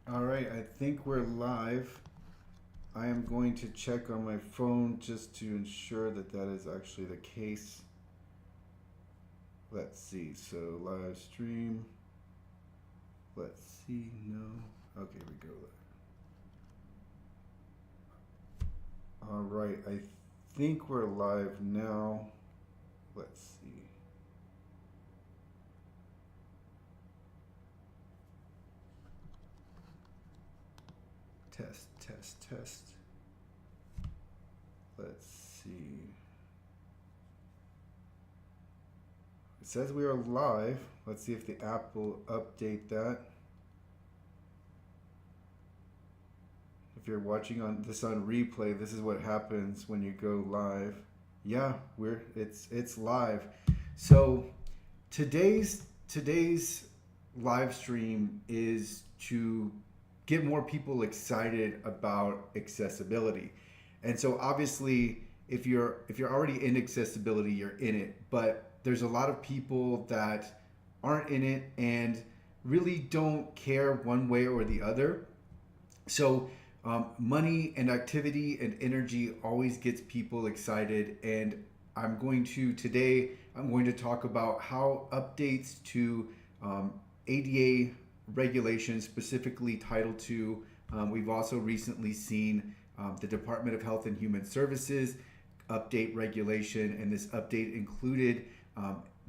All right, I think we're live. I am going to check on my phone just to ensure that that is actually the case. Let's see. So, live stream. Let's see. No. Okay, we go. All right, I think we're live now. Let's see. Test, test, test. Let's see. It says we are live. Let's see if the app will update that. If you're watching on replay, this is what happens when you go live. Yeah, it's live. So today's live stream is to get more people excited about accessibility. And so obviously if you're already in accessibility, you're in it, but there's a lot of people that aren't in it and really don't care one way or the other. So, money and activity and energy always gets people excited. And I'm going to talk about how updates to ADA regulations, specifically Title II. We've also recently seen the Department of Health and Human Services update regulation, and this update included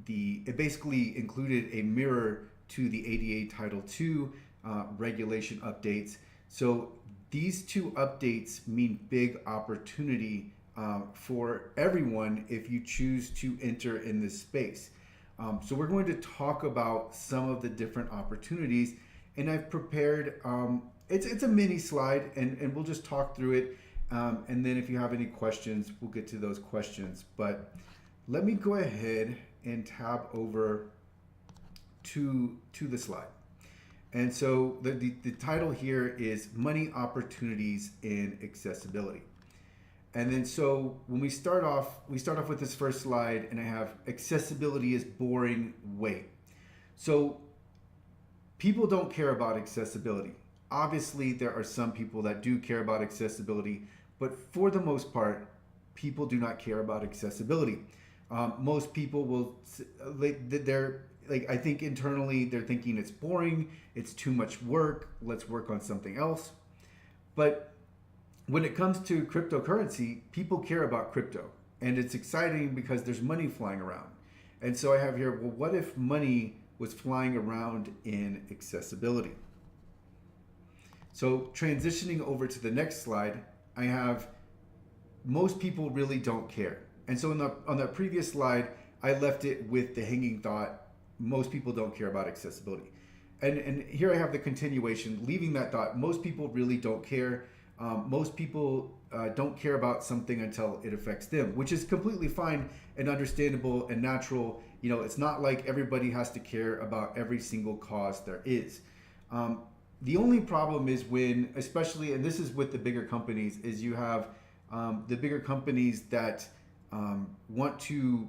it basically included a mirror to the ADA Title II regulation updates. So these two updates mean big opportunity for everyone if you choose to enter in this space. So we're going to talk about some of the different opportunities, and I've prepared. It's a mini slide, and we'll just talk through it. And then if you have any questions, we'll get to those questions. But let me go ahead and tab over to the slide. And so the title here is Money Opportunities in Accessibility. And then so when we start off with this first slide, and I have accessibility is boring, wait. So people don't care about accessibility. Obviously, there are some people that do care about accessibility, but for the most part, people do not care about accessibility. Most people will, they're like, I think internally they're thinking it's boring, it's too much work, let's work on something else. But when it comes to cryptocurrency, people care about crypto, and it's exciting because there's money flying around. And so I have here, well, what if money was flying around in accessibility? So transitioning over to the next slide, I have most people really don't care. And so on that previous slide, I left it with the hanging thought, most people don't care about accessibility. And here I have the continuation, leaving that thought, most people really don't care. Most people don't care about something until it affects them, which is completely fine and understandable and natural. You know, it's not like everybody has to care about every single cause there is. The only problem is when, especially, and this is with the bigger companies, is you have the bigger companies that want to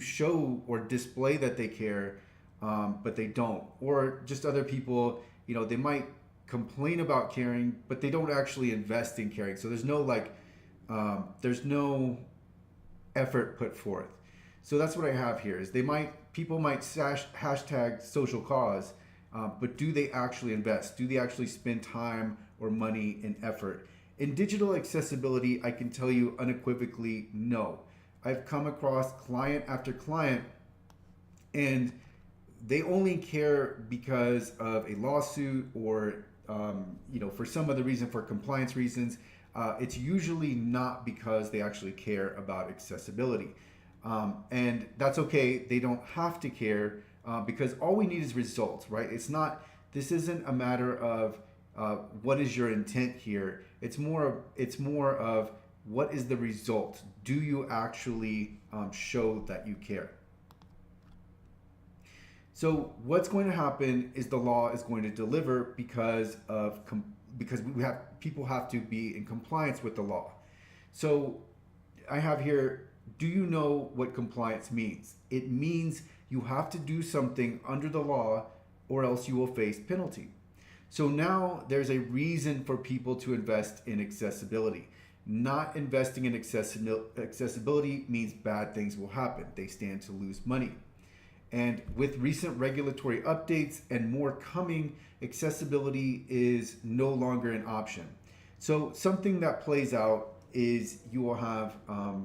show or display that they care, but they don't, or just other people. You know, they might complain about caring, but they don't actually invest in caring. So there's no effort put forth. So that's what I have here is people might hashtag social cause, but do they actually invest? Do they actually spend time or money and effort? In digital accessibility, I can tell you unequivocally, no. I've come across client after client, and they only care because of a lawsuit or for some other reason, for compliance reasons. It's usually not because they actually care about accessibility. And that's okay. They don't have to care because all we need is results, right? This isn't a matter of what is your intent here. It's more of what is the result? Do you actually show that you care? So what's going to happen is the law is going to deliver because people have to be in compliance with the law. So I have here, do you know what compliance means? It means you have to do something under the law or else you will face penalty. So now there's a reason for people to invest in accessibility. Not investing in accessibility means bad things will happen. They stand to lose money. And with recent regulatory updates and more coming, accessibility is no longer an option. So something that plays out is you will have a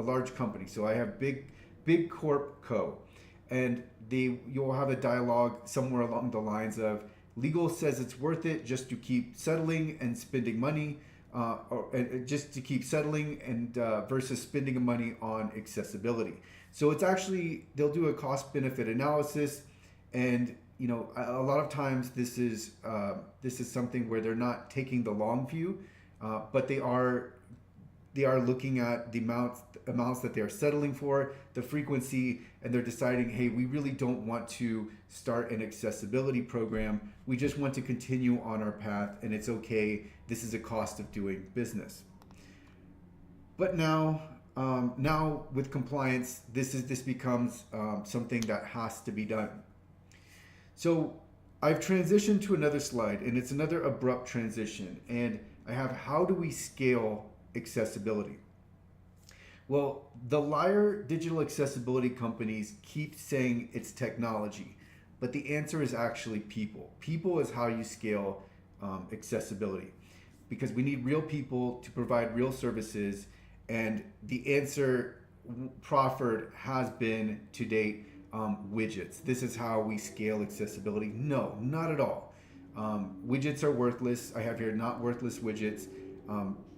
large company. So I have big corp co, and you'll have a dialogue somewhere along the lines of legal says it's worth it just to keep settling and spending money, or just to keep settling and versus spending money on accessibility. So it's actually they'll do a cost benefit analysis, and a lot of times this is something where they're not taking the long view, but they are looking at the amounts that they're settling for, the frequency, and they're deciding, hey, we really don't want to start an accessibility program. We just want to continue on our path, and it's okay. This is a cost of doing business. But now with compliance, this becomes something that has to be done. So I've transitioned to another slide, and it's another abrupt transition, and I have how do we scale accessibility? Well, the liar digital accessibility companies keep saying it's technology, but the answer is actually people. People is how you scale accessibility, because we need real people to provide real services, and the answer proffered has been to date widgets. This is how we scale accessibility. No, not at all. Widgets are worthless. I have here not worthless widgets.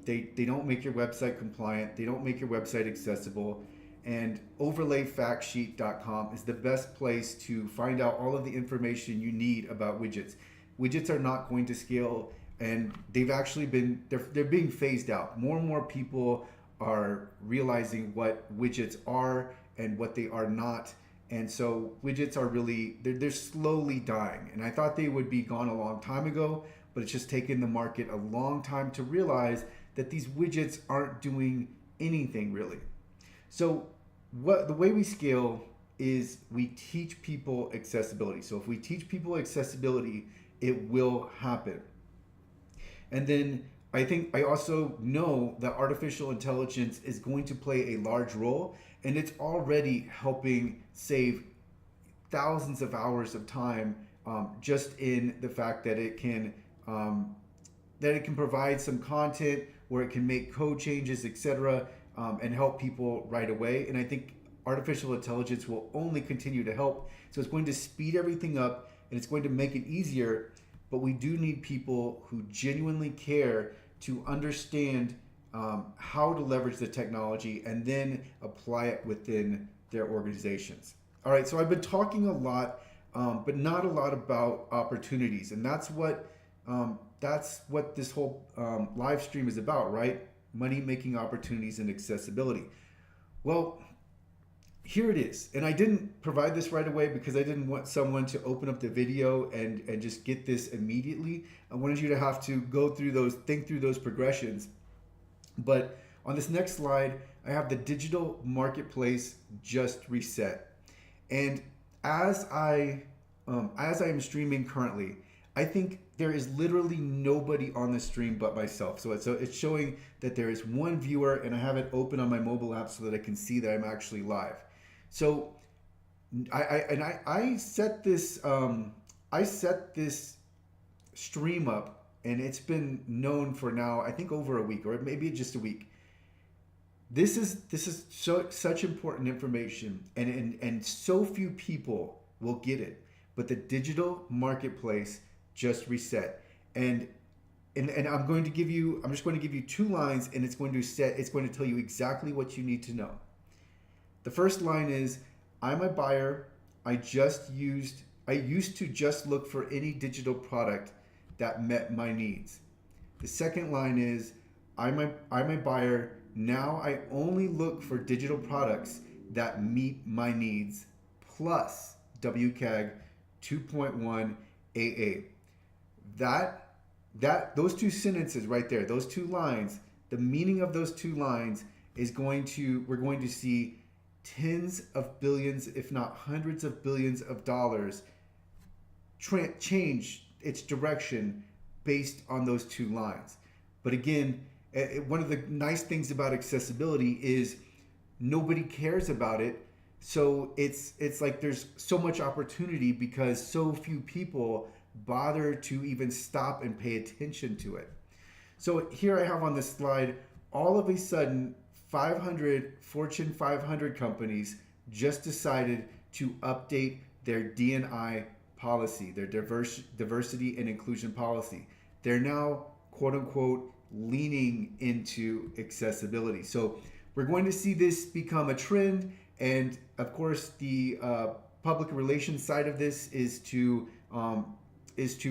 They don't make your website compliant. They don't make your website accessible. And overlayfactsheet.com is the best place to find out all of the information you need about widgets. Widgets are not going to scale, and they've actually they're being phased out. More and more people are realizing what widgets are and what they are not. And so widgets are really, they're slowly dying. And I thought they would be gone a long time ago, but it's just taken the market a long time to realize that these widgets aren't doing anything really. So the way we scale is we teach people accessibility. So if we teach people accessibility, it will happen. And then I also know that artificial intelligence is going to play a large role, and it's already helping save thousands of hours of time, just in the fact that it can provide some content where it can make code changes, etc., and help people right away. And I think artificial intelligence will only continue to help. So it's going to speed everything up, and it's going to make it easier. But we do need people who genuinely care to understand how to leverage the technology and then apply it within their organizations. All right, so I've been talking a lot, but not a lot about opportunities, and that's what this whole live stream is about, right? Money-making opportunities and accessibility. Well, here it is. And I didn't provide this right away because I didn't want someone to open up the video and just get this immediately. I wanted you to have to think through those progressions. But on this next slide, I have the digital marketplace just reset. And as I am streaming currently, I think there is literally nobody on the stream but myself. So it's showing that there is one viewer, and I have it open on my mobile app so that I can see that I'm actually live. So I set this stream up, and it's been known for now I think over a week, or maybe just a week. This is such important information, and so few people will get it. But the digital marketplace just reset, and I'm just going to give you 2 lines, and it's going to tell you exactly what you need to know. The first line is, I'm a buyer. I used to just look for any digital product that met my needs. The second line is, I'm a buyer. Now I only look for digital products that meet my needs, plus WCAG 2.1 AA. Those 2 sentences right there, those 2 lines, the meaning of those 2 lines is we're going to see tens of billions, if not hundreds of billions of dollars change its direction based on those two lines. But again, one of the nice things about accessibility is nobody cares about it. So it's like there's so much opportunity because so few people bother to even stop and pay attention to it. So here I have on this slide, all of a sudden, 500 Fortune 500 companies just decided to update their D&I policy, their diversity and inclusion policy. They're now, quote unquote, leaning into accessibility. So we're going to see this become a trend. And of course, the public relations side of this is to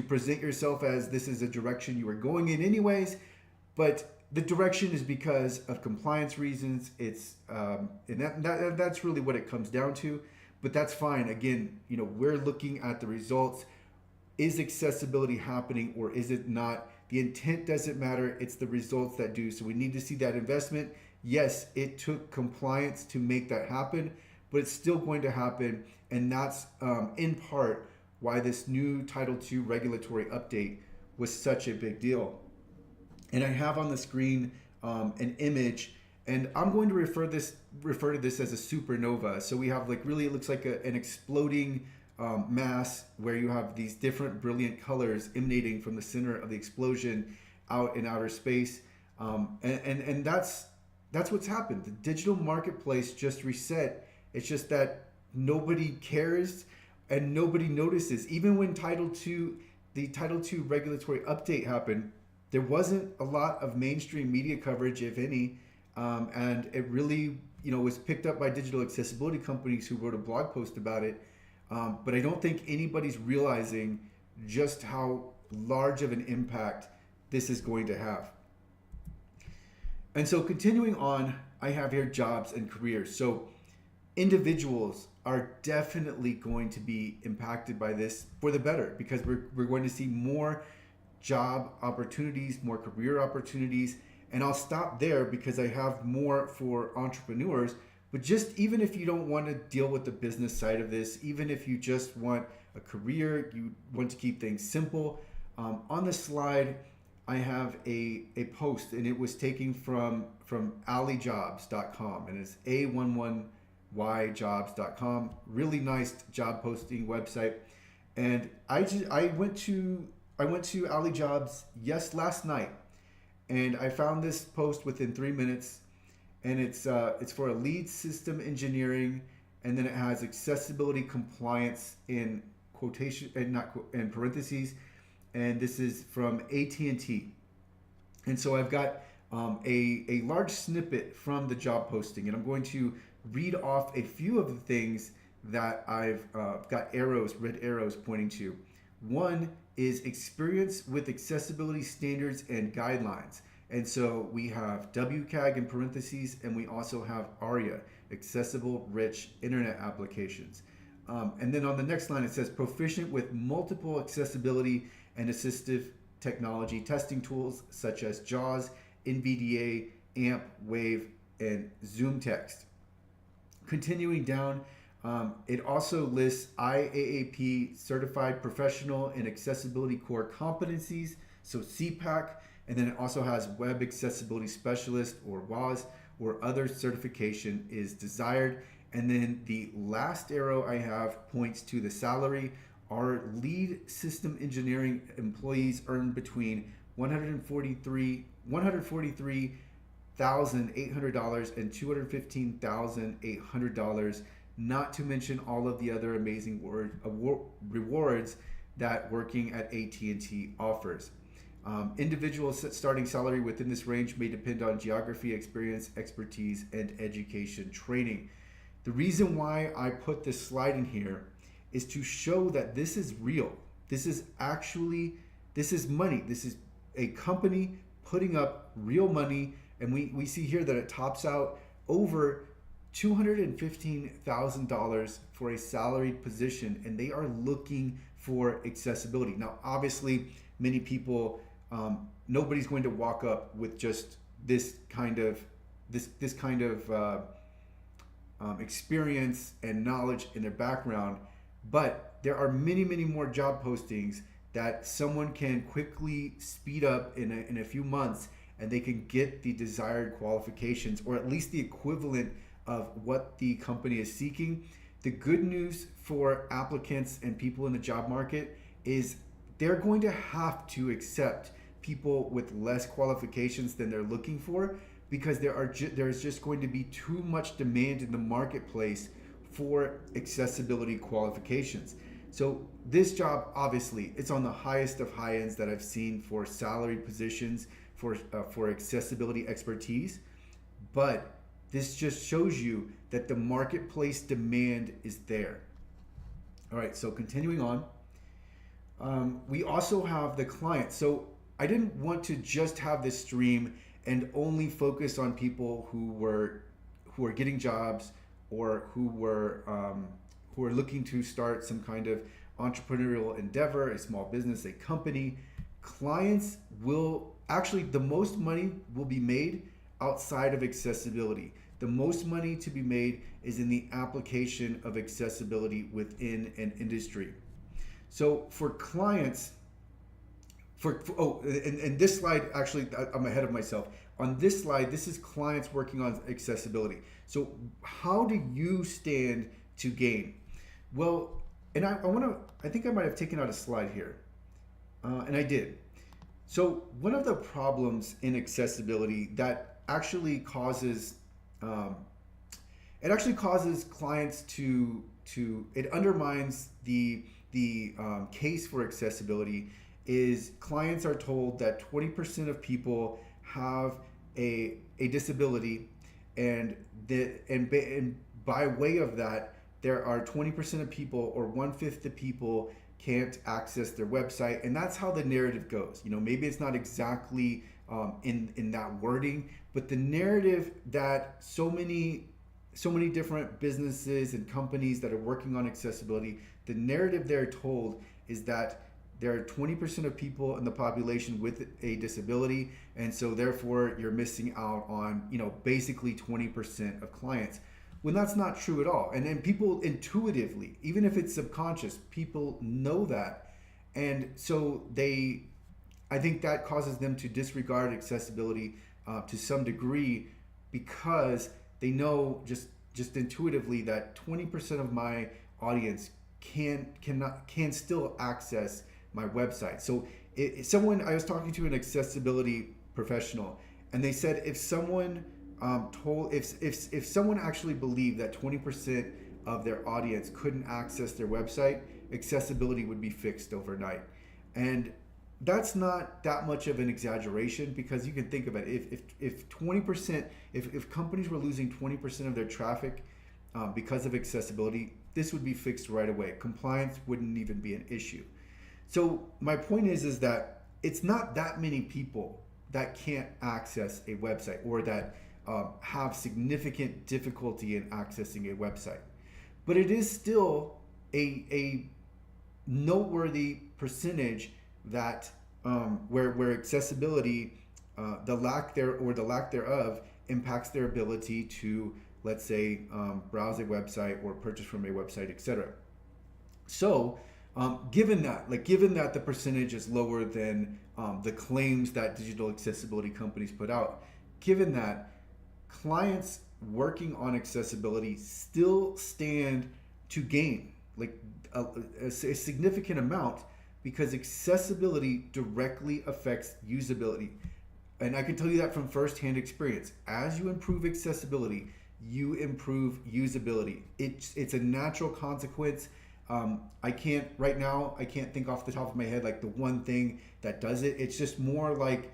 present yourself as this is a direction you are going in anyways. But the direction is because of compliance reasons. It's and that's really what it comes down to. But that's fine. Again, we're looking at the results. Is accessibility happening or is it not? The intent doesn't matter. It's the results that do. So we need to see that investment. Yes, it took compliance to make that happen, but it's still going to happen. And that's in part why this new Title II regulatory update was such a big deal. And I have on the screen an image, and I'm going to refer to this as a supernova. So we have really, it looks like an exploding mass where you have these different brilliant colors emanating from the center of the explosion out in outer space. And that's what's happened. The digital marketplace just reset. It's just that nobody cares and nobody notices. Even when the Title II regulatory update happened, there wasn't a lot of mainstream media coverage, if any, and it really, was picked up by digital accessibility companies who wrote a blog post about it. But I don't think anybody's realizing just how large of an impact this is going to have. And so continuing on, I have here jobs and careers. So individuals are definitely going to be impacted by this for the better because we're going to see more job opportunities, more career opportunities. And I'll stop there because I have more for entrepreneurs. But just even if you don't want to deal with the business side of this, even if you just want a career, you want to keep things simple, on the slide, I have a post, and it was taken from allyjobs.com, and it's a11yjobs.com. Really nice job posting website. And I went to Ally Jobs last night, and I found this post within 3 minutes, and it's for a lead system engineering, and then it has accessibility compliance in quotation and not in parentheses, and this is from AT&T. And so I've got a large snippet from the job posting, and I'm going to read off a few of the things that I've got red arrows pointing to. One is experience with accessibility standards and guidelines. And so we have WCAG in parentheses, and we also have ARIA, Accessible Rich Internet Applications. And then on the next line, it says proficient with multiple accessibility and assistive technology testing tools such as JAWS, NVDA, AMP, WAVE, and ZoomText. Continuing down, it also lists IAAP Certified Professional in Accessibility Core Competencies, so CPAC, and then it also has Web Accessibility Specialist, or WAS, or other certification is desired. And then the last arrow I have points to the salary. Our lead system engineering employees earn between $143,800 and $215,800, not to mention all of the other amazing rewards that working at AT&T offers. Individual starting salary within this range may depend on geography, experience, expertise, and education training. The reason why I put this slide in here is to show that this is real. This is money. This is a company putting up real money, and we see here that it tops out over $215,000 for a salaried position, and they are looking for accessibility. Now, obviously, many people, nobody's going to walk up with just this kind of experience and knowledge in their background, but there are many more job postings that someone can quickly speed up in a few months, and they can get the desired qualifications, or at least the equivalent of what the company is seeking. The good news for applicants and people in the job market is they're going to have to accept people with less qualifications than they're looking for, because there's just going to be too much demand in the marketplace for accessibility qualifications. So this job, obviously, it's on the highest of high ends that I've seen for salaried positions for accessibility expertise. But this just shows you that the marketplace demand is there. All right, so continuing on, we also have the client. So I didn't want to just have this stream and only focus on people who were getting jobs, or who were looking to start some kind of entrepreneurial endeavor, a small business, a company. Clients will actually, the most money will be made outside of accessibility. The most money to be made is in the application of accessibility within an industry. So for clients, and this slide, actually, I'm ahead of myself. On this slide, this is clients working on accessibility. So how do you stand to gain? Well, and I think I might have taken out a slide here, and I did. So one of the problems in accessibility that actually causes, clients to it undermines the case for accessibility, is clients are told that 20% of people have a disability, and by way of that, there are 20% of people, or 1/5 of people, can't access their website. And that's how the narrative goes. Maybe it's not exactly in that wording, but the narrative that so many different businesses and companies that are working on accessibility, the narrative they're told is that there are 20% of people in the population with a disability, and so therefore you're missing out on, basically 20% of clients. When that's not true at all. And then people intuitively, even if it's subconscious, people know that. And so I think that causes them to disregard accessibility to some degree, because they know just intuitively that 20% of my audience can still access my website. So I was talking to an accessibility professional, and they said if someone if someone actually believed that 20% of their audience couldn't access their website, accessibility would be fixed overnight. And that's not that much of an exaggeration, because you can think of it. If 20%, if companies were losing 20% of their traffic because of accessibility, this would be fixed right away. Compliance wouldn't even be an issue. So my point is that it's not that many people that can't access a website, or that have significant difficulty in accessing a website. But it is still a noteworthy percentage that where accessibility, the lack thereof, impacts their ability to, let's say, browse a website or purchase from a website, etc. So given that the percentage is lower than the claims that digital accessibility companies put out, given that, clients working on accessibility still stand to gain a significant amount, because accessibility directly affects usability. And I can tell you that from firsthand experience. As you improve accessibility, you improve usability. It's a natural consequence. I can't think off the top of my head like the one thing that does it. It's just more like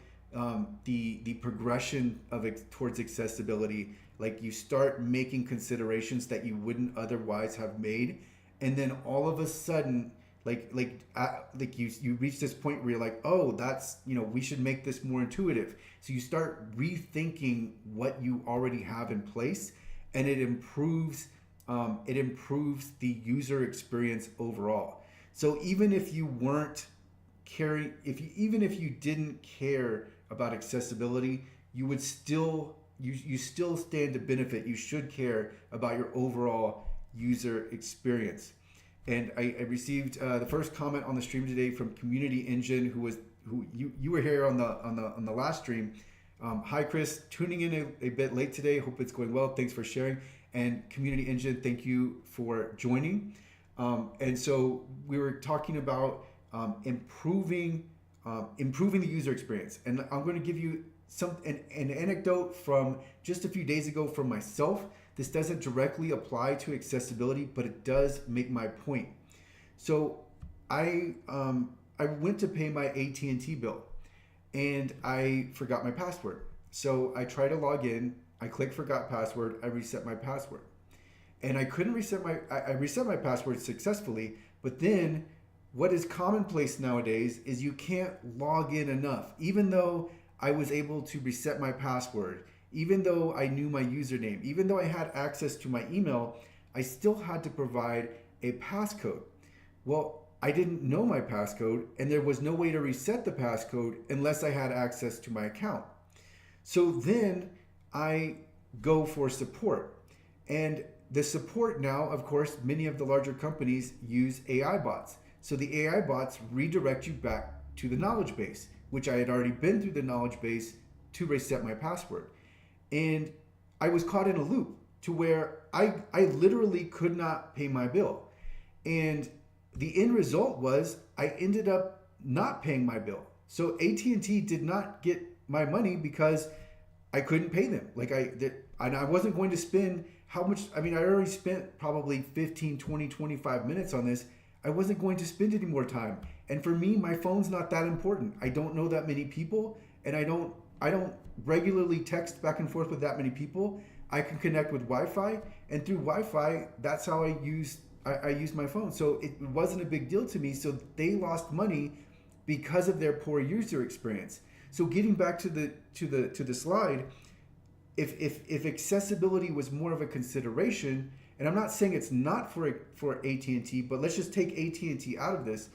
the progression of towards accessibility. Like, you start making considerations that you wouldn't otherwise have made, and then all of a sudden, you reach this point where you're like, oh, that's, we should make this more intuitive. So you start rethinking what you already have in place, and it improves the user experience overall. So even if you didn't care about accessibility, you would still stand to benefit. You should care about your overall user experience. And I received the first comment on the stream today from Community Engine, who you were here on the last stream. Hi Chris, tuning in a bit late today. Hope it's going well. Thanks for sharing. And Community Engine, thank you for joining. And so we were talking about improving the user experience, and I'm going to give you an anecdote from just a few days ago from myself. This doesn't directly apply to accessibility, but it does make my point. So I went to pay my AT&T bill, and I forgot my password. So I try to log in. I click forgot password. I reset my password, and I couldn't I reset my password successfully. But then, what is commonplace nowadays is you can't log in enough, even though I was able to reset my password. Even though I knew my username, even though I had access to my email, I still had to provide a passcode. Well, I didn't know my passcode, and there was no way to reset the passcode unless I had access to my account. So then I go for support. And the support now, of course, many of the larger companies use AI bots. So the AI bots redirect you back to the knowledge base, which I had already been through the knowledge base to reset my password. And I was caught in a loop to where I literally could not pay my bill. And the end result was I ended up not paying my bill. So AT&T did not get my money because I couldn't pay them. And I wasn't going to spend how much, I already spent probably 15, 20, 25 minutes on this. I wasn't going to spend any more time. And for me, my phone's not that important. I don't know that many people, and I don't regularly text back and forth with that many people. I can connect with Wi-Fi, and through Wi-Fi, that's how I use my phone. So it wasn't a big deal to me. So they lost money because of their poor user experience. So getting back to the slide, if accessibility was more of a consideration, and I'm not saying it's not for AT&T, but let's just take AT&T out of this.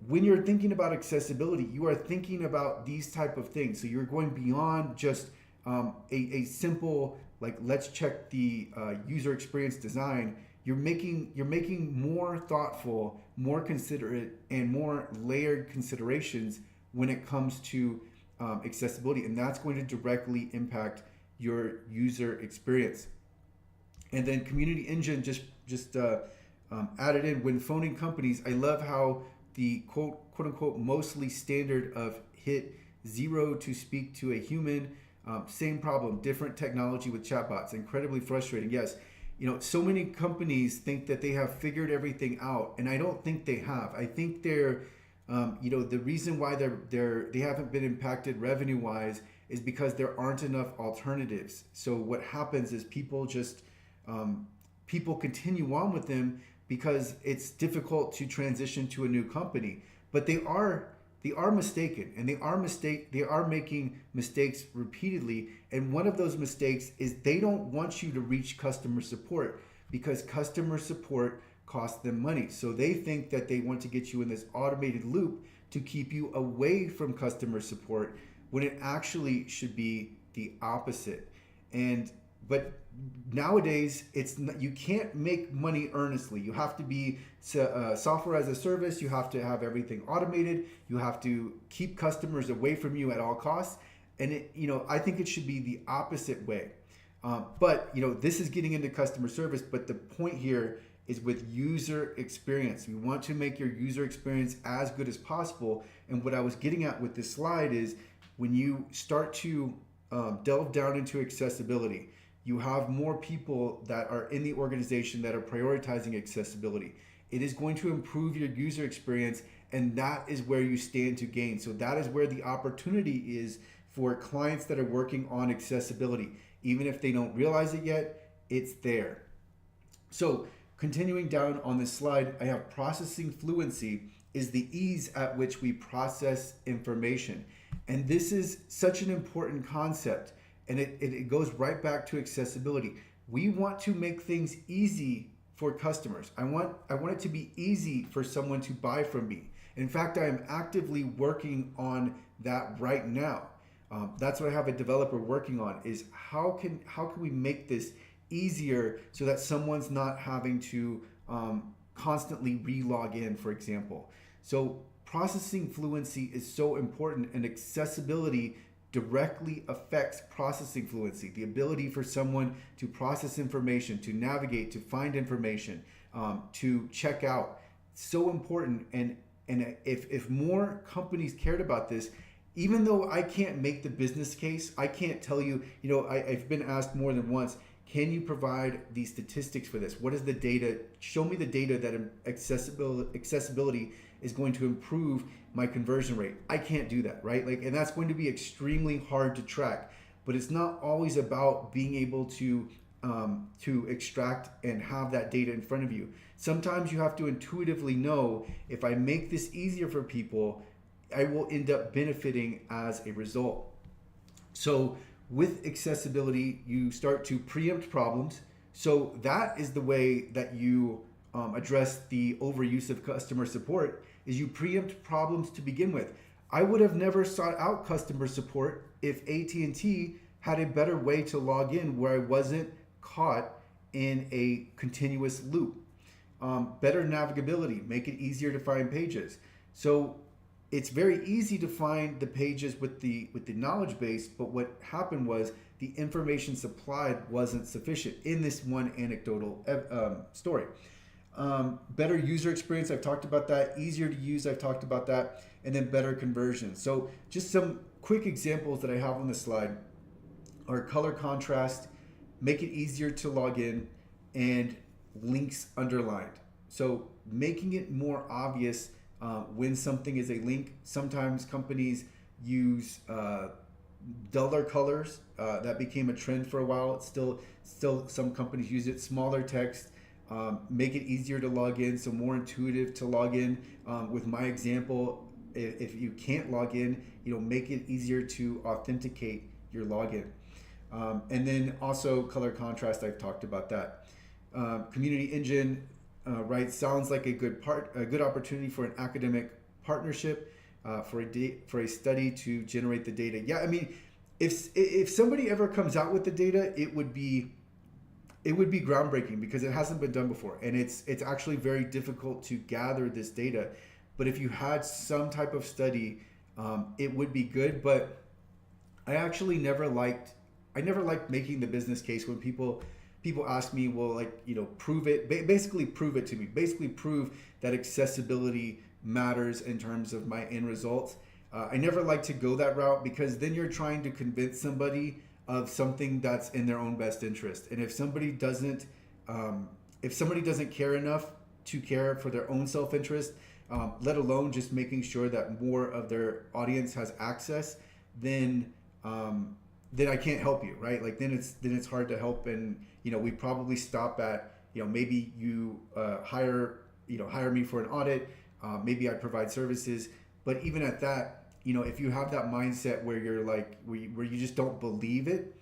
When you're thinking about accessibility, you are thinking about these type of things. So you're going beyond just a simple, like, let's check the user experience design. You're making more thoughtful, more considerate, and more layered considerations when it comes to accessibility, and that's going to directly impact your user experience. And then Community Engine just added in, when phoning companies, I love how the quote unquote mostly standard of hit 0 to speak to a human. Same problem, different technology with chatbots. Incredibly frustrating. Yes, so many companies think that they have figured everything out, and I don't think they have. I think they're, the reason why they haven't been impacted revenue wise is because there aren't enough alternatives. So what happens is people continue on with them because it's difficult to transition to a new company. But they are mistaken, and they are making mistakes repeatedly. And one of those mistakes is they don't want you to reach customer support because customer support costs them money. So they think that they want to get you in this automated loop to keep you away from customer support, when it actually should be the opposite. But nowadays, you can't make money earnestly. You have to be software as a service. You have to have everything automated. You have to keep customers away from you at all costs. And I think it should be the opposite way. But this is getting into customer service. But the point here is with user experience. You want to make your user experience as good as possible. And what I was getting at with this slide is when you start to delve down into accessibility, you have more people that are in the organization that are prioritizing accessibility. It is going to improve your user experience, and that is where you stand to gain. So that is where the opportunity is for clients that are working on accessibility. Even if they don't realize it yet, it's there. So continuing down on this slide, I have processing fluency is the ease at which we process information. And this is such an important concept. And it goes right back to accessibility. We want to make things easy for customers. I want it to be easy for someone to buy from me. In fact, I am actively working on that right now. That's what I have a developer working on, is how can we make this easier so that someone's not having to constantly re-log in, for example. So processing fluency is so important, and accessibility directly affects processing fluency. The ability for someone to process information, to navigate, to find information, to check out, so important. And if more companies cared about this, even though I can't make the business case, I can't tell you, I've been asked more than once, can you provide the statistics for this? What is the data? Show me the data that accessibility is going to improve my conversion rate. I can't do that, right? And that's going to be extremely hard to track. But it's not always about being able to extract and have that data in front of you. Sometimes you have to intuitively know, if I make this easier for people, I will end up benefiting as a result. So with accessibility, you start to preempt problems. So that is the way that you address the overuse of customer support, is you preempt problems to begin with. I would have never sought out customer support if AT&T had a better way to log in where I wasn't caught in a continuous loop. Better navigability, make it easier to find pages. So it's very easy to find the pages with the knowledge base, but what happened was the information supplied wasn't sufficient in this one anecdotal story. Better user experience, I've talked about that. Easier to use, I've talked about that. And then better conversion. So just some quick examples that I have on the slide are color contrast, make it easier to log in, and links underlined. So making it more obvious when something is a link. Sometimes companies use duller colors. That became a trend for a while. It's still some companies use it. Smaller text, make it easier to log in, so more intuitive to log in. With my example, if you can't log in, make it easier to authenticate your login. And then also color contrast, I've talked about that. Community engine, right? Sounds like a good opportunity for an academic partnership, for a study to generate the data. Yeah, I mean, if somebody ever comes out with the data, it would be groundbreaking, because it hasn't been done before, and it's actually very difficult to gather this data. But if you had some type of study, it would be good. But I never liked making the business case when people ask me, well, prove it. Basically, prove it to me. Basically, prove that accessibility matters in terms of my end results. I never like to go that route, because then you're trying to convince somebody of something that's in their own best interest. And if somebody doesn't care enough to care for their own self-interest, let alone just making sure that more of their audience has access, then I can't help you, right? Then it's hard to help. And we probably stop at maybe you hire me for an audit, maybe I provide services. But even at that, if you have that mindset where you're where you just don't believe it,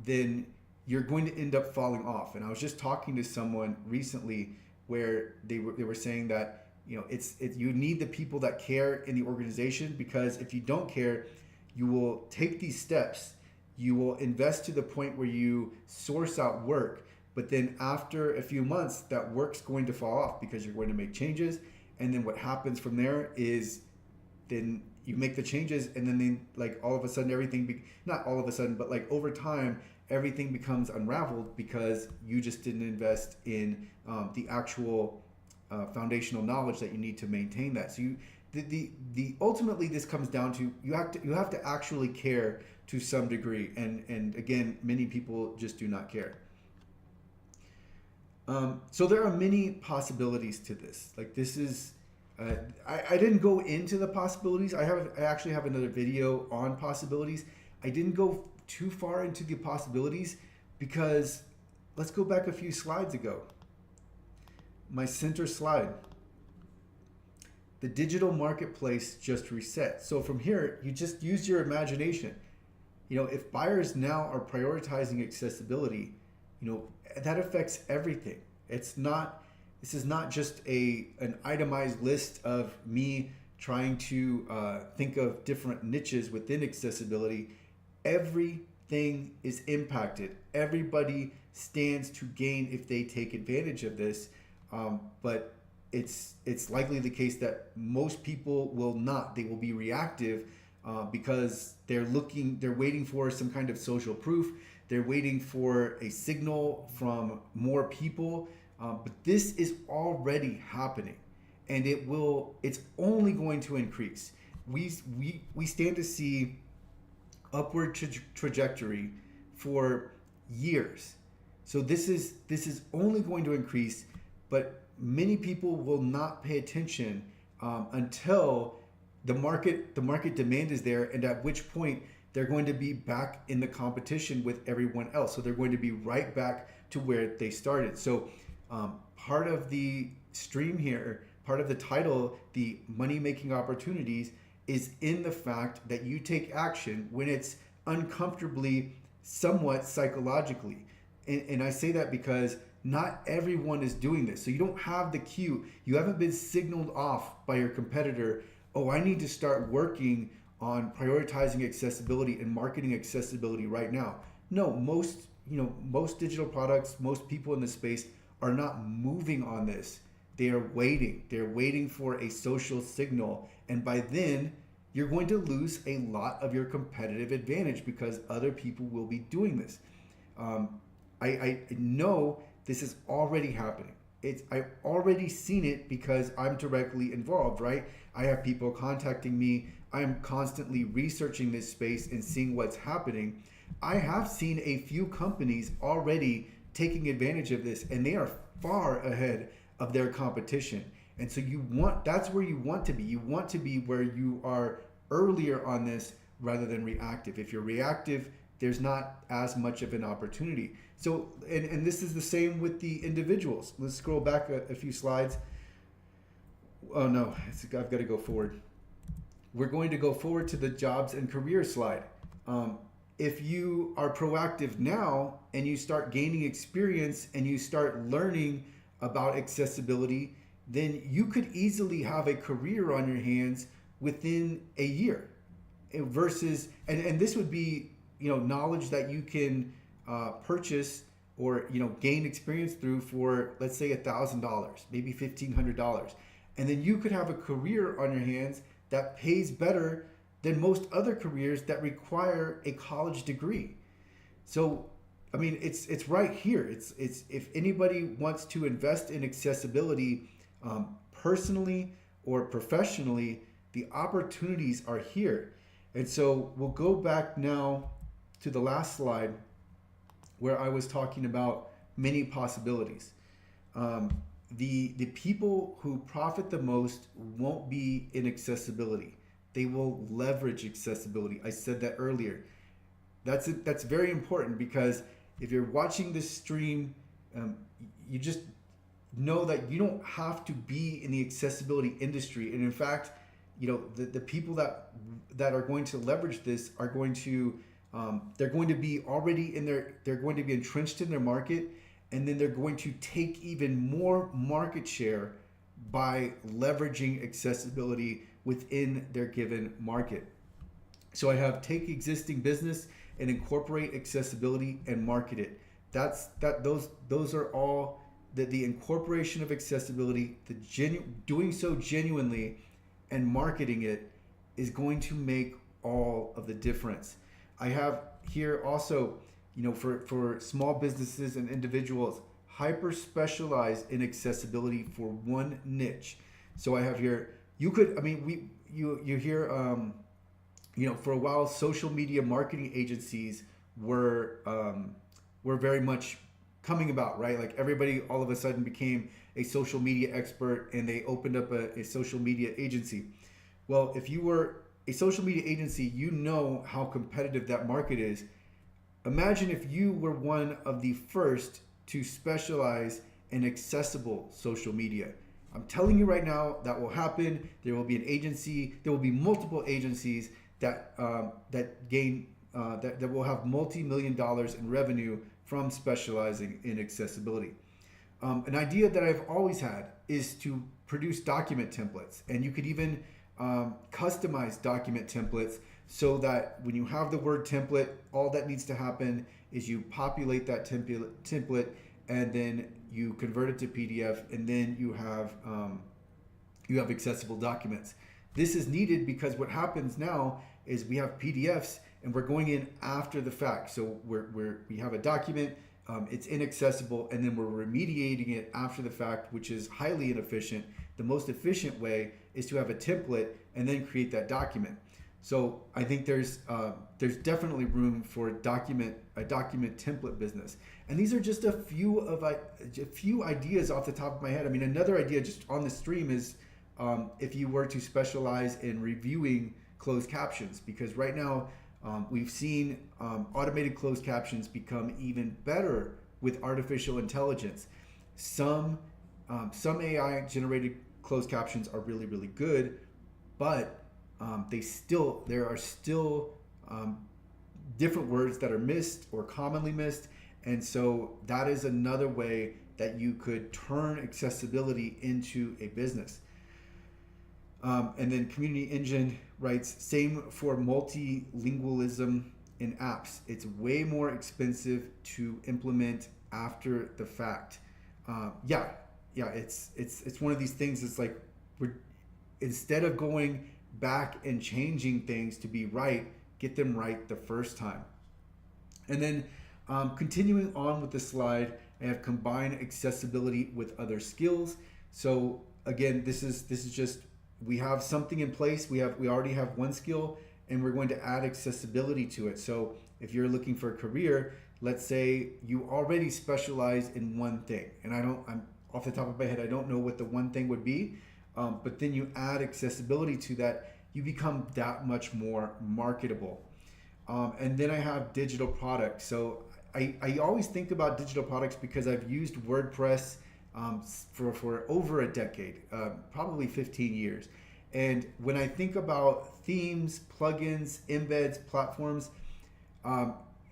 then you're going to end up falling off. And I was just talking to someone recently where they were saying that you need the people that care in the organization, because if you don't care, you will take these steps, you will invest to the point where you source out work, but then after a few months, that work's going to fall off because you're going to make changes. And then what happens from there is then you make the changes, and then all of a sudden not all of a sudden, but over time, everything becomes unraveled because you just didn't invest in the actual foundational knowledge that you need to maintain that. So ultimately this comes down to you have to actually care to some degree, and again, many people just do not care. So there are many possibilities to this. This is I didn't go into the possibilities. I actually have another video on possibilities. I didn't go too far into the possibilities because let's go back a few slides ago. My center slide. The digital marketplace just reset. So from here, you just use your imagination. If buyers now are prioritizing accessibility, that affects everything. This is not just an itemized list of me trying to think of different niches within accessibility. Everything is impacted. Everybody stands to gain if they take advantage of this. but it's likely the case that most people will not. They will be reactive because they're waiting for some kind of social proof. They're waiting for a signal from more people. But this is already happening, and it's only going to increase. We stand to see upward trajectory for years. So this is only going to increase, but many people will not pay attention until the market demand is there, and at which point they're going to be back in the competition with everyone else. So they're going to be right back to where they started. So part of the stream here, part of the title, the money making opportunities, is in the fact that you take action when it's uncomfortably, somewhat psychologically. And I say that because not everyone is doing this. So you don't have the cue. You haven't been signaled off by your competitor, oh, I need to start working on prioritizing accessibility and marketing accessibility right now. No, most digital products, most people in the space are not moving on this. They are waiting. They're waiting for a social signal. And by then, you're going to lose a lot of your competitive advantage because other people will be doing this. I know this is already happening. I've already seen it because I'm directly involved, right? I have people contacting me. I'm constantly researching this space and seeing what's happening. I have seen a few companies already taking advantage of this, and they are far ahead of their competition. And so that's where you want to be. You want to be where you are earlier on this rather than reactive. If you're reactive, there's not as much of an opportunity. So, and this is the same with the individuals. Let's scroll back a few slides. Oh no, I've got to go forward. We're going to go forward to the jobs and careers slide. If you are proactive now and you start gaining experience and you start learning about accessibility, then you could easily have a career on your hands within a year versus, and this would be, knowledge that you can purchase or, gain experience through for, let's say, $1,000, maybe $1,500. And then you could have a career on your hands that pays better than most other careers that require a college degree. So, I mean, it's right here. It's if anybody wants to invest in accessibility personally or professionally, the opportunities are here. And so we'll go back now to the last slide where I was talking about many possibilities. The people who profit the most won't be in accessibility. They will leverage accessibility. I said that earlier. That's very important because if you're watching this stream, you just know that you don't have to be in the accessibility industry. And in fact, the people that are going to leverage this are going to they're going to be already they're going to be entrenched in their market, and then they're going to take even more market share by leveraging accessibility within their given market. So I have take existing business and incorporate accessibility and market it. Those are all the incorporation of accessibility, doing so genuinely and marketing it is going to make all of the difference. I have here also, for small businesses and individuals, hyper specialize in accessibility for one niche. So I have here, you hear, for a while, social media marketing agencies were very much coming about, right? Like everybody all of a sudden became a social media expert and they opened up a social media agency. Well, if you were a social media agency, you know how competitive that market is. Imagine if you were one of the first to specialize in accessible social media. I'm telling you right now that will happen. There will be an agency. There will be multiple agencies that will have multi-million dollars in revenue from specializing in accessibility. An idea that I've always had is to produce document templates, and you could even customize document templates so that when you have the word template, all that needs to happen is you populate that template and then you convert it to PDF, and then you have accessible documents. This is needed because what happens now is we have PDFs and we're going in after the fact. So we have a document, it's inaccessible, and then we're remediating it after the fact, which is highly inefficient. The most efficient way is to have a template and then create that document. So I think there's definitely room for a document template business. And these are just a few ideas off the top of my head. I mean, another idea just on the stream is if you were to specialize in reviewing closed captions, because right now we've seen automated closed captions become even better with artificial intelligence. Some AI generated closed captions are really, really good, but there are still different words that are missed or commonly missed. And so that is another way that you could turn accessibility into a business. And then Community Engine writes, same for multilingualism in apps. It's way more expensive to implement after the fact. It's one of these things. It's like instead of going back and changing things to be right, get them right the first time. And then continuing on with the slide, I have combined accessibility with other skills. So again, this is just, we have something in place. We already have one skill, and we're going to add accessibility to it. So if you're looking for a career, let's say you already specialize in one thing, and I'm off the top of my head, I don't know what the one thing would be, but then you add accessibility to that, you become that much more marketable. And then I have digital products. So I always think about digital products because I've used WordPress for over a decade, probably 15 years. And when I think about themes, plugins, embeds, platforms,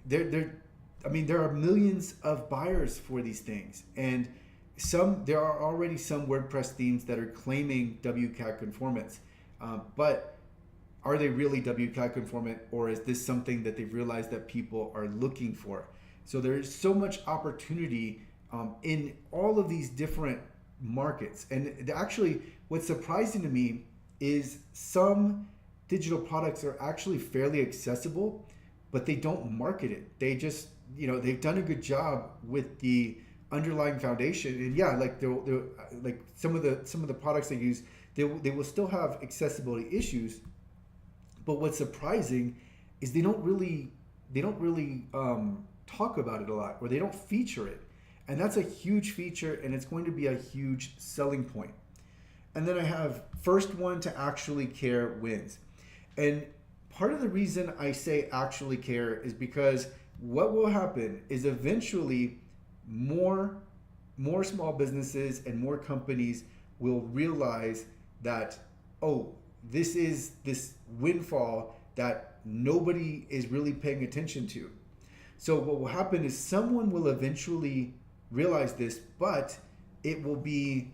there are millions of buyers for these things. And there are already some WordPress themes that are claiming WCAG conformance. But are they really WCAG conformant, or is this something that they've realized that people are looking for? So there is so much opportunity in all of these different markets. And actually, what's surprising to me is some digital products are actually fairly accessible, but they don't market it. They just, they've done a good job with the underlying foundation. And yeah, like like some of the products they use, they will still have accessibility issues. But what's surprising is they don't really talk about it a lot, or they don't feature it. And that's a huge feature, and it's going to be a huge selling point. And then I have first one to actually care wins. And part of the reason I say actually care is because what will happen is eventually more small businesses and more companies will realize that, oh, this is this windfall that nobody is really paying attention to. So what will happen is someone will eventually realize this, but it will be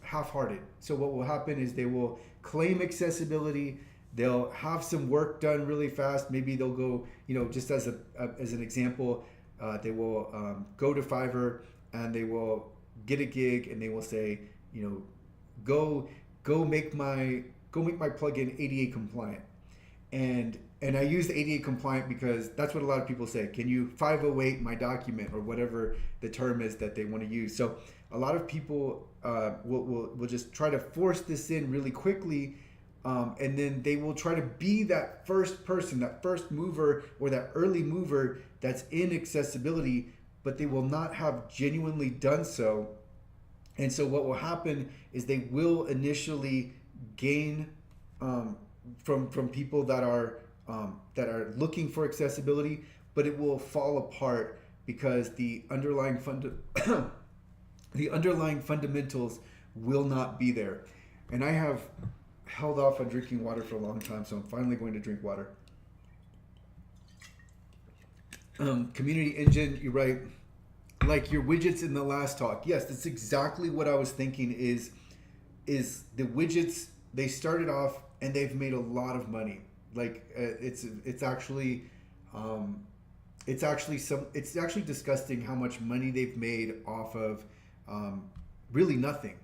half-hearted. So what will happen is they will claim accessibility. They'll have some work done really fast. Maybe they'll go, just as an example, they will go to Fiverr and they will get a gig, and they will say, go make my plugin ADA compliant. And I use the ADA compliant because that's what a lot of people say. Can you 508 my document, or whatever the term is that they want to use? So a lot of people will just try to force this in really quickly, and then they will try to be that first person, that first mover, or that early mover that's in accessibility, but they will not have genuinely done so. And so what will happen is they will initially gain from people that are looking for accessibility, but it will fall apart because the underlying fundamentals will not be there. And I have held off on drinking water for a long time, so I'm finally going to drink water. Community Engine, you're right. Like your widgets in the last talk. Yes, that's exactly what I was thinking is the widgets, they started off and they've made a lot of money. Like it's actually it's actually disgusting how much money they've made off of really nothing.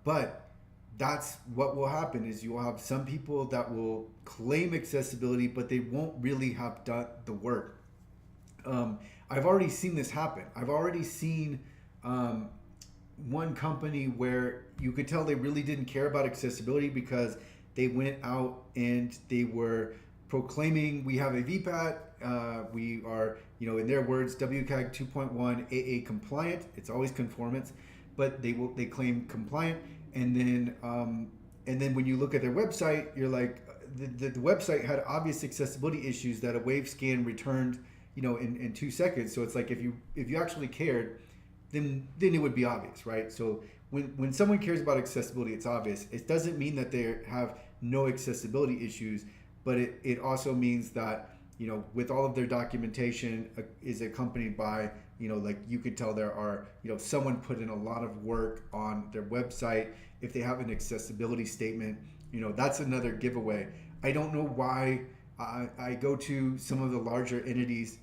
But that's what will happen is you will have some people that will claim accessibility, but they won't really have done the work. I've already seen this happen. I've already seen one company where you could tell they really didn't care about accessibility because they went out and they were proclaiming we have a VPAT, we are, in their words, WCAG 2.1 AA compliant. It's always conformance, but they claim compliant, and then when you look at their website, you're like, the website had obvious accessibility issues that a wave scan returned, in 2 seconds. So it's like if you actually cared, then it would be obvious, right? So when someone cares about accessibility, it's obvious. It doesn't mean that they have no accessibility issues, but it also means that, with all of their documentation is accompanied by, like you could tell there are, someone put in a lot of work on their website. If they have an accessibility statement, that's another giveaway. I don't know why I go to some of the larger entities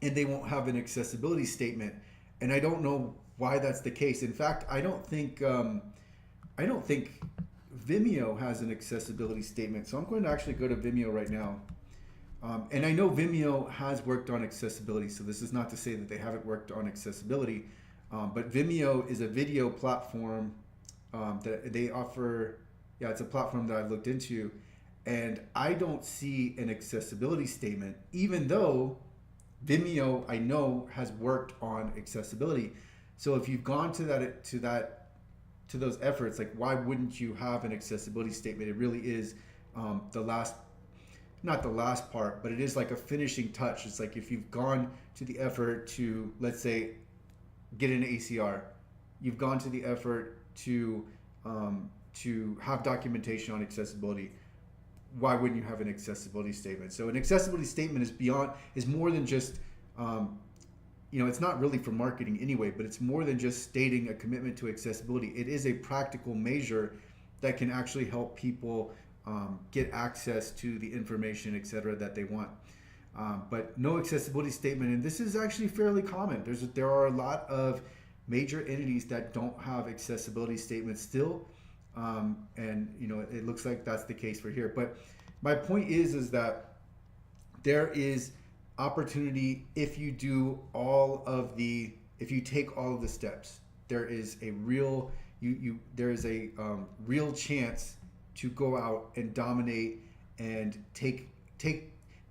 and they won't have an accessibility statement. And I don't know why that's the case. In fact, I don't think Vimeo has an accessibility statement. So I'm going to actually go to Vimeo right now. And I know Vimeo has worked on accessibility, so this is not to say that they haven't worked on accessibility. But Vimeo is a video platform that they offer. Yeah, it's a platform that I've looked into, and I don't see an accessibility statement, even though Vimeo, I know, has worked on accessibility. So if you've gone to those efforts, like, why wouldn't you have an accessibility statement? It really is not the last part, but it is like a finishing touch. It's like if you've gone to the effort to, let's say, get an ACR, you've gone to the effort to have documentation on accessibility. Why wouldn't you have an accessibility statement? So an accessibility statement is more than just, it's not really for marketing anyway, but it's more than just stating a commitment to accessibility. It is a practical measure that can actually help people get access to the information, etc., that they want. But no accessibility statement, and this is actually fairly common. There are a lot of major entities that don't have accessibility statements still, and it looks like that's the case for here. But my point is that there is opportunity if you take all of the steps. There is a real real chance to go out and dominate and take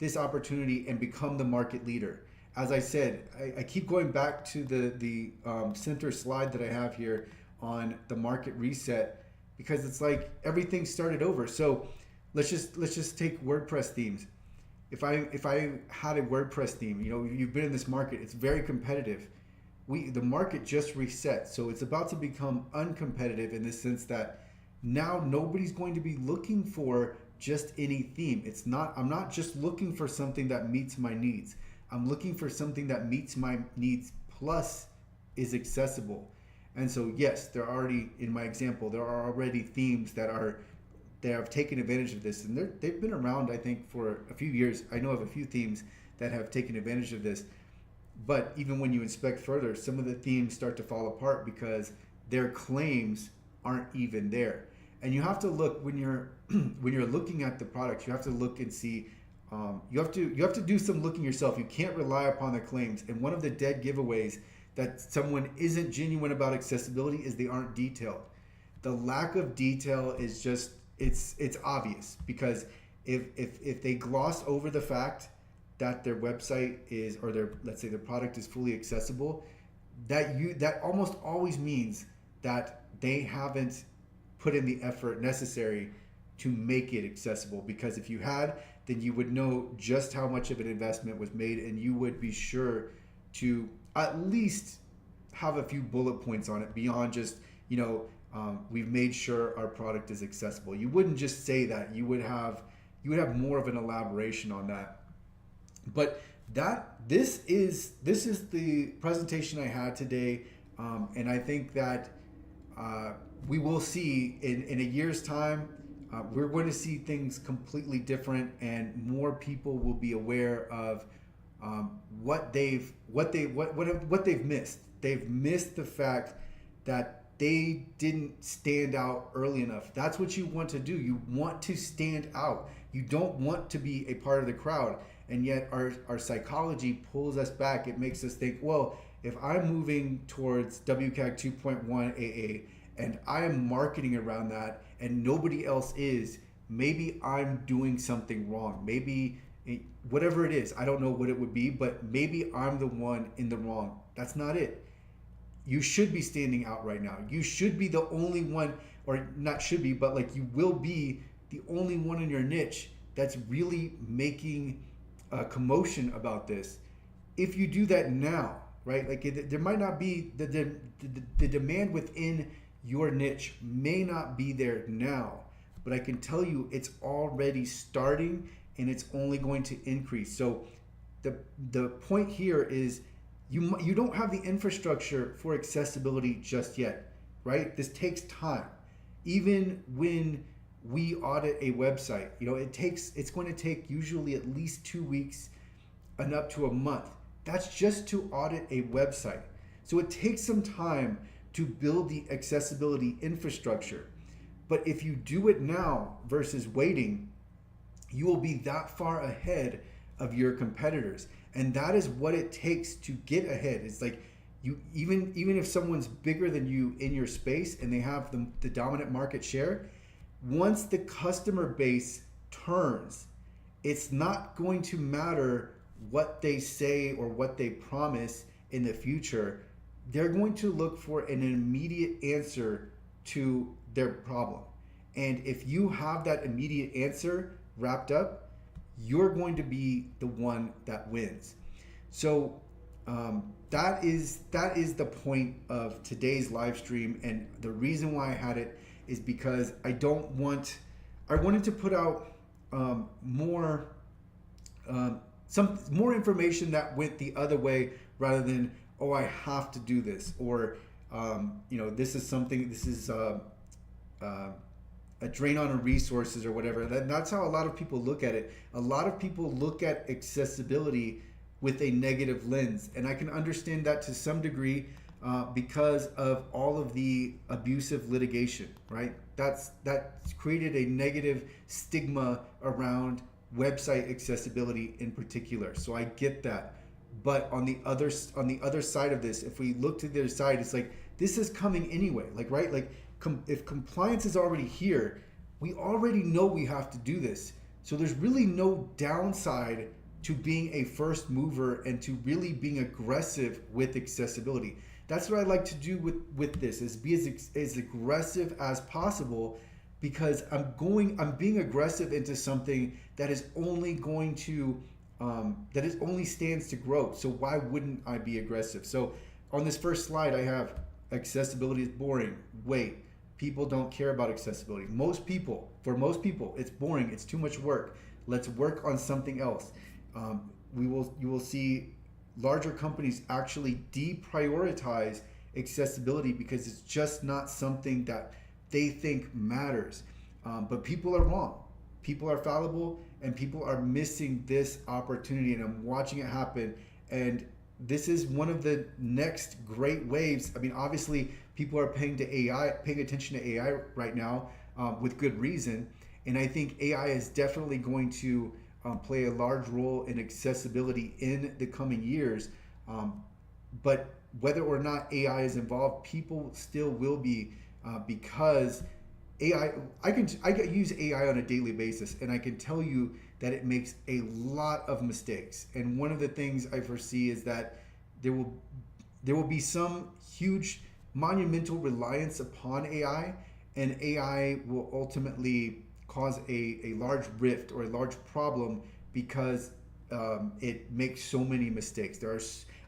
this opportunity and become the market leader. As I said, I keep going back to the center slide that I have here on the market reset, because it's like everything started over. So let's just take WordPress themes. If I had a WordPress theme, you've been in this market, it's very competitive. The market just reset, so it's about to become uncompetitive in the sense that now nobody's going to be looking for just any theme. I'm not just looking for something that meets my needs. I'm looking for something that meets my needs plus is accessible. And so yes, in my example, there are already themes that have taken advantage of this, and they've been around, I think, for a few years. I know of a few themes that have taken advantage of this. But even when you inspect further, some of the themes start to fall apart because their claims aren't even there. And you have to look when you're looking at the products. You have to look and see. You have to do some looking yourself. You can't rely upon the claims. And one of the dead giveaways that someone isn't genuine about accessibility is they aren't detailed. The lack of detail is just it's obvious, because if they gloss over the fact that their website is, or let's say their product is fully accessible, that almost always means that they haven't put in the effort necessary to make it accessible. Because if you had, then you would know just how much of an investment was made, and you would be sure to at least have a few bullet points on it beyond just, we've made sure our product is accessible. You wouldn't just say that. You would have more of an elaboration on that. But this is the presentation I had today, and I think that we will see in a year's time, we're going to see things completely different, and more people will be aware of what they've missed. They've missed the fact that they didn't stand out early enough. That's what you want to do. You want to stand out. You don't want to be a part of the crowd. And yet our psychology pulls us back. It makes us think, well, if I'm moving towards WCAG 2.1 AA and I am marketing around that and nobody else is, maybe I'm doing something wrong. Maybe whatever it is, I don't know what it would be, but maybe I'm the one in the wrong. That's not it. You should be standing out right now. You should be the only one, or not should be, but like you will be the only one in your niche that's really making a commotion about this. If you do that now, right? Like there might not be the demand within your niche may not be there now, but I can tell you it's already starting and it's only going to increase. So the point here is you don't have the infrastructure for accessibility just yet, right? This takes time. Even when we audit a website, it's going to take usually at least 2 weeks and up to a month. That's just to audit a website. So it takes some time to build the accessibility infrastructure. But if you do it now versus waiting, you will be that far ahead of your competitors. And that is what it takes to get ahead. It's like you even if someone's bigger than you in your space and they have the dominant market share, once the customer base turns, it's not going to matter what they say or what they promise in the future. They're going to look for an immediate answer to their problem. And if you have that immediate answer wrapped up, you're going to be the one that wins. So that is the point of today's live stream, and the reason why I had it is because I wanted to put out more information that went the other way, rather than, oh, I have to do this, or this is a drain on resources or whatever. That's how a lot of people look at it. A lot of people look at accessibility with a negative lens, and I can understand that to some degree because of all of the abusive litigation, right? That's created a negative stigma around website accessibility in particular. So I get that. But on the other side of this, if we look to the other side, it's like this is coming anyway. Like, right? Like if compliance is already here, we already know we have to do this. So there's really no downside to being a first mover and to really being aggressive with accessibility. That's what I like to do with this, is be as aggressive as possible, because I'm being aggressive into something that is only going to only stands to grow. So why wouldn't I be aggressive? So on this first slide, I have accessibility is boring. Wait, people don't care about accessibility. For most people, it's boring. It's too much work. Let's work on something else. You will see larger companies actually deprioritize accessibility because it's just not something that they think matters. But people are wrong. People are fallible, and people are missing this opportunity, and I'm watching it happen. And this is one of the next great waves. I mean, obviously, people are paying attention to AI right now with good reason. And I think AI is definitely going to play a large role in accessibility in the coming years. But whether or not AI is involved, people still will be, because AI, I use AI on a daily basis, and I can tell you that it makes a lot of mistakes. And one of the things I foresee is that there will be some huge monumental reliance upon AI, and AI will ultimately cause a large rift or a large problem because it makes so many mistakes.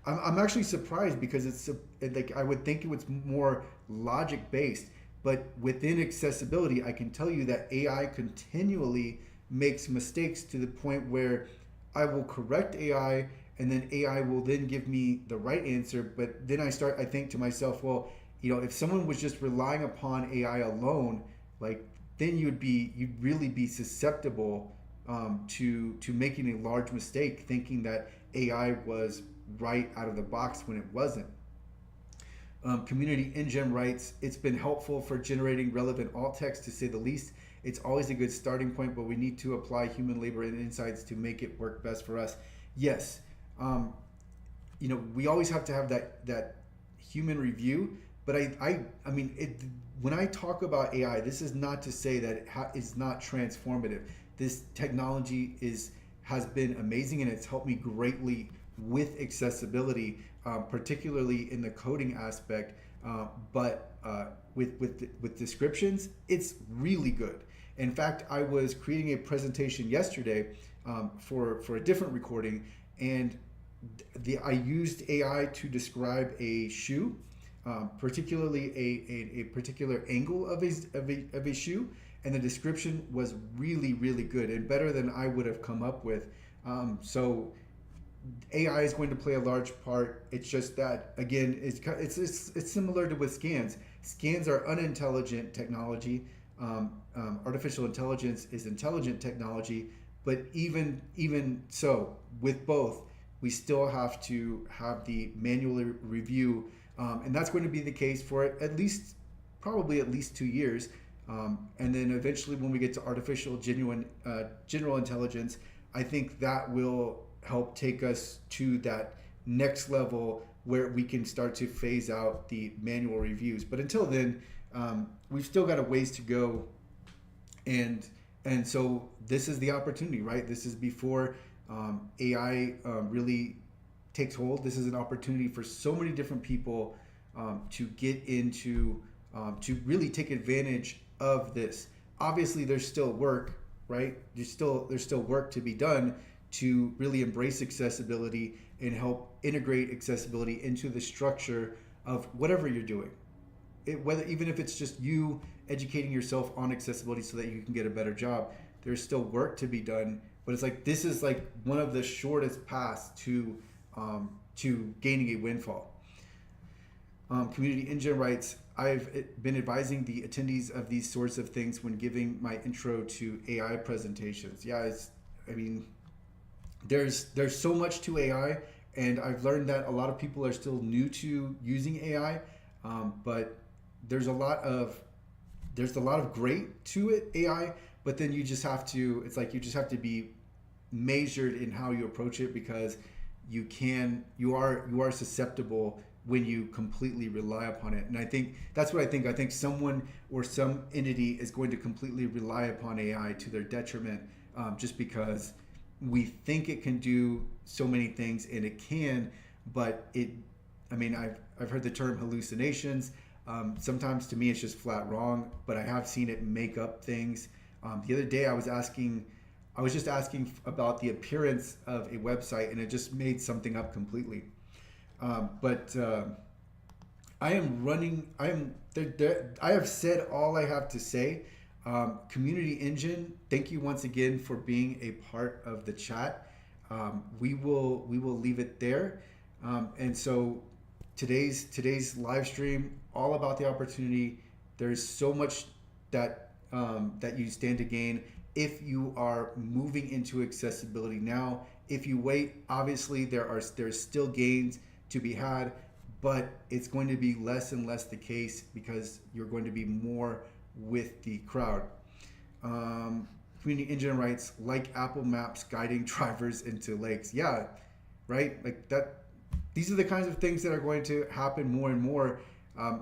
I'm actually surprised, because it's like I would think it was more logic based. But within accessibility, I can tell you that AI continually makes mistakes, to the point where I will correct AI, and then AI will then give me the right answer. But then I think to myself, well, if someone was just relying upon AI alone, like, then you'd really be susceptible to making a large mistake, thinking that AI was right out of the box when it wasn't. Community InGen writes, it's been helpful for generating relevant alt text to say the least. It's always a good starting point, but we need to apply human labor and insights to make it work best for us. Yes, we always have to have that human review. But I mean, when I talk about AI, this is not to say that it is not transformative. This technology has been amazing, and it's helped me greatly with accessibility, particularly in the coding aspect. But with descriptions, it's really good. In fact, I was creating a presentation yesterday for a different recording, and I used AI to describe a shoe, particularly a particular angle of a shoe, and the description was really good and better than I would have come up with. So AI is going to play a large part. It's just that, again, it's similar to with scans. Scans are unintelligent technology. Artificial intelligence is intelligent technology. But even so, with both, we still have to have the manual review, and that's going to be the case for probably at least 2 years. And then eventually, when we get to artificial general intelligence, I think that will help take us to that next level where we can start to phase out the manual reviews. But until then, we've still got a ways to go, and so this is the opportunity, right? This is before AI really takes hold. This is an opportunity for so many different people to get into, to really take advantage of this. Obviously, there's still work, right? There's still work to be done to really embrace accessibility and help integrate accessibility into the structure of whatever you're doing. Even if it's just you educating yourself on accessibility so that you can get a better job, there's still work to be done. But it's like, this is like one of the shortest paths to gaining a windfall. Community InGen writes, I've been advising the attendees of these sorts of things when giving my intro to AI presentations. Yeah, there's so much to AI, and I've learned that a lot of people are still new to using AI, but there's a lot of great to it, AI, but then you just have to be measured in how you approach it, because you are susceptible when you completely rely upon it. And I think that's what I think someone or some entity is going to completely rely upon AI to their detriment, just because we think it can do so many things, and it can, but I've heard the term hallucinations. Sometimes to me it's just flat wrong, but I have seen it make up things. The other day I was just asking about the appearance of a website, and it just made something up completely. But I have said all I have to say. Community InGen, thank you once again for being a part of the chat. We will leave it there. And so today's live stream, all about the opportunity. There's so much that you stand to gain if you are moving into accessibility now. If you wait, obviously there's still gains to be had, but it's going to be less and less the case because you're going to be more with the crowd. Community InGen writes, like Apple Maps guiding drivers into lakes. Yeah, right? Like that. These are the kinds of things that are going to happen more and more.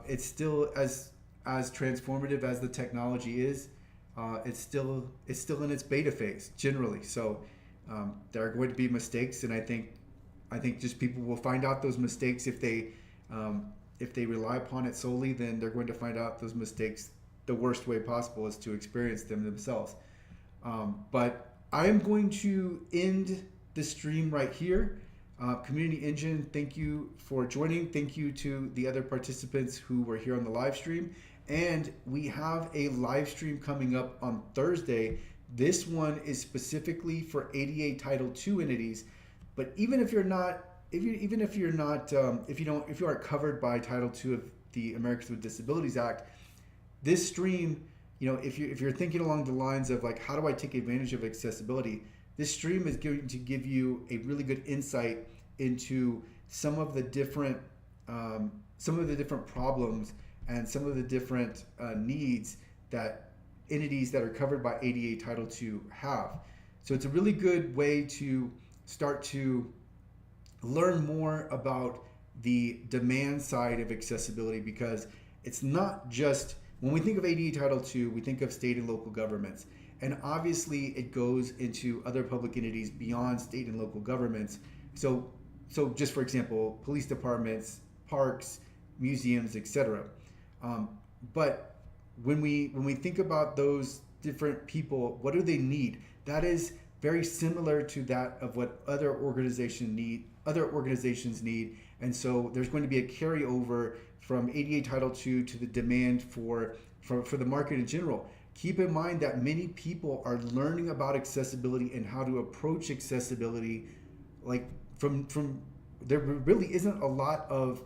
It's still as transformative as the technology is. It's still in its beta phase generally. So there are going to be mistakes, and I think just people will find out those mistakes if they rely upon it solely. Then they're going to find out those mistakes the worst way possible is to experience them themselves. But I'm going to end the stream right here. Community InGen, thank you for joining. Thank you to the other participants who were here on the live stream. And we have a live stream coming up on Thursday. This one is specifically for ADA Title II entities. But even if you aren't covered by Title II of the Americans with Disabilities Act, this stream, if you're thinking along the lines of like, how do I take advantage of accessibility? This stream is going to give you a really good insight into some of the different problems and some of the different needs that entities that are covered by ADA Title II have. So it's a really good way to start to learn more about the demand side of accessibility, because it's not just, when we think of ADA Title II, we think of state and local governments. And obviously it goes into other public entities beyond state and local governments. So just for example, police departments, parks, museums, etc. But when we think about those different people, what do they need? That is very similar to that of what other organizations need. And so there's going to be a carryover from ADA Title II to the demand for the market in general. Keep in mind that many people are learning about accessibility and how to approach accessibility. Like from there really isn't a lot of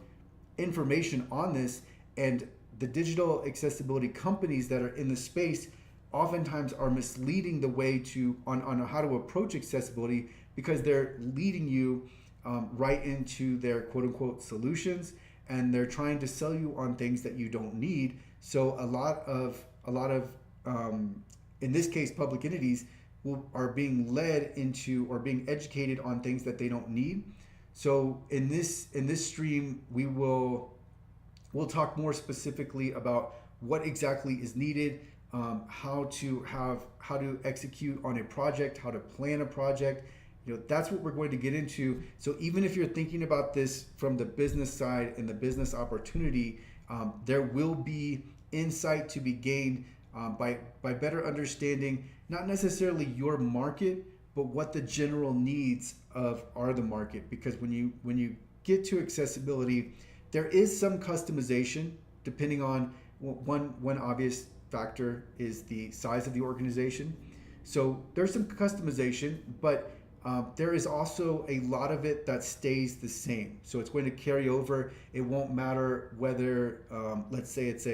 information on this, and the digital accessibility companies that are in the space oftentimes are misleading the way on how to approach accessibility, because they're leading you right into their quote unquote solutions, and they're trying to sell you on things that you don't need. So a lot of in this case public entities are being led into or being educated on things that they don't need. So in this stream we'll talk more specifically about what exactly is needed, how to execute on a project, how to plan a project. That's what we're going to get into. So even if you're thinking about this from the business side and the business opportunity, there will be insight to be gained by better understanding not necessarily your market, but what the general needs are the market. Because when you get to accessibility, there is some customization depending on one obvious factor is the size of the organization. So there's some customization, but there is also a lot of it that stays the same. So it's going to carry over. It won't matter whether, let's say it's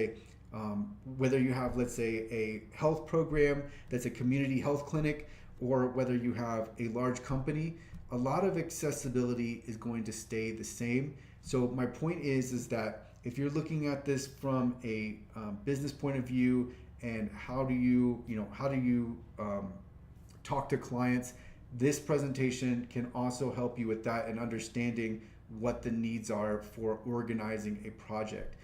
whether you have, let's say, a health program that's a community health clinic, or whether you have a large company. A lot of accessibility is going to stay the same. So my point is that if you're looking at this from a business point of view, and how do you talk to clients, this presentation can also help you with that and understanding what the needs are for organizing a project.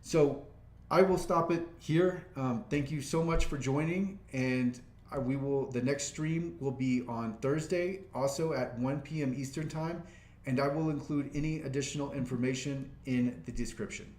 So I will stop it here. Thank you so much for joining, and the next stream will be on Thursday, also at 1 p.m. Eastern Time, and I will include any additional information in the description.